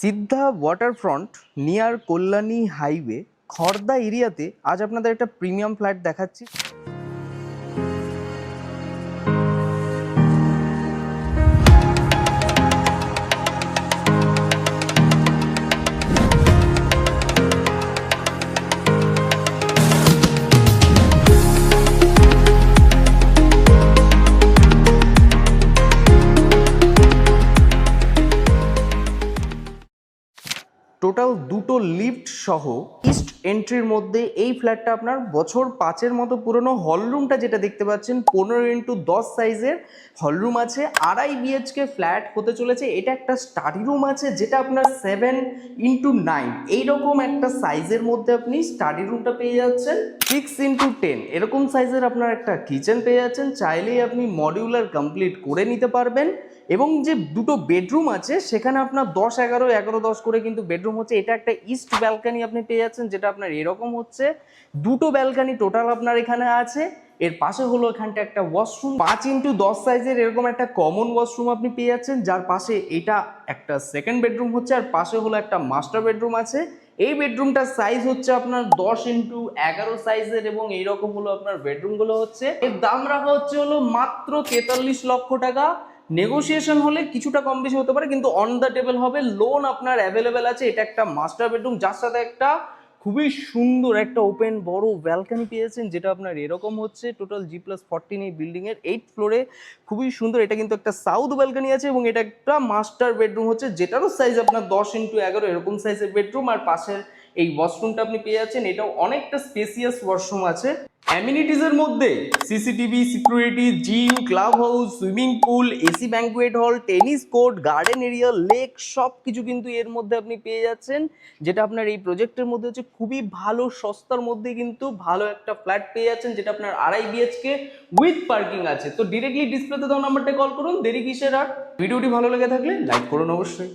সিদ্ধা waterfront near Kalyani highway Khardah এরিয়াতে আজ আপনাদের একটা প্রিমিয়াম ফ্ল্যাট দেখাচ্ছি। টোটাল দুটো লিফট সহ ইস্ট এন্ট্রির মধ্যে এই ফ্ল্যাটটা আপনার বছর 5-এর মতো পুরনো। হলরুমটা যেটা দেখতে পাচ্ছেন 15x10 সাইজের হলরুম আছে। 2.5 BHK ফ্ল্যাট হতে চলেছে। এটা একটা স্টাডি রুম আছে যেটা আপনার 7x9 এইরকম একটা সাইজের মধ্যে আপনি স্টাডি রুমটা পেয়ে যাচ্ছেন। 6x10 এরকম সাইজের আপনার একটা কিচেন পেয়ে যাচ্ছেন। চাইলেই আপনি মডিউলার কমপ্লিট করে নিতে পারবেন। এবং যে দুটো বেডরুম আছে সেখানে আপনার 10-11 11-10 করে কিন্তু বেডরুম হচ্ছে। এটা একটা ইস্ট ব্যালকানি আপনি পেয়ে যাচ্ছেন যেটা আপনার এরকম হচ্ছে। দুটো ব্যালকানি টোটাল আপনার এখানে আছে। এর পাশে হলো এখানটা একটা ওয়াশরুম 5x10 সাইজের এরকম একটা কমন ওয়াশরুম আপনি পেয়ে যাচ্ছেন, যার পাশে এটা একটা সেকেন্ড বেডরুম হচ্ছে। আর পাশে হলো একটা মাস্টার বেডরুম আছে। এই বেডরুমটার সাইজ হচ্ছে আপনার 10x11 সাইজের এবং এইরকম হলো আপনার বেডরুমগুলো হচ্ছে। এর দাম রাখা হচ্ছে হলো মাত্র 43 লক্ষ টাকা। নেগোসিয়েশন হলে কিছুটা কম বেশি হতে পারে, কিন্তু অন দ্য টেবল হবে। লোন আপনার অ্যাভেলেবেল আছে। এটা একটা মাস্টার বেডরুম যার সাথে একটা খুবই সুন্দর একটা ওপেন বড় ব্যালকানি পেয়েছেন যেটা আপনার এরকম হচ্ছে। টোটাল G+14 এই বিল্ডিং এর 8th ফ্লোরে খুবই সুন্দর। এটা কিন্তু একটা সাউথ ব্যালকানি আছে এবং এটা একটা মাস্টার বেডরুম হচ্ছে যেটারও সাইজ আপনার 10x11 এরকম সাইজের বেডরুম। আর পাশের এই ওয়াশরুমটা আপনি পেয়ে যাচ্ছেন, এটাও অনেকটা স্পেসিয়াস ওয়াশরুম আছে। অ্যামিনিটিজের মধ্যে CCTV, security, gym, club house, swimming pool, AC banquet hall, tennis court, garden area, lake সব কিছু কিন্তু এর মধ্যে আপনি পেয়ে যাচ্ছেন। যেটা আপনার এই প্রজেক্টের মধ্যে হচ্ছে খুবই ভালো সস্তার মধ্যে কিন্তু ভালো একটা ফ্ল্যাট পেয়ে যাচ্ছেন যেটা আপনার 2.5 BHK উইথ পার্কিং আছে। তো ডিরেক্টলি ডিসপ্লেতে দেওয়া নাম্বারটা কল করুন। দেরি কিসের আর? ভিডিওটি ভালো লেগে থাকলে লাইক করুন অবশ্যই।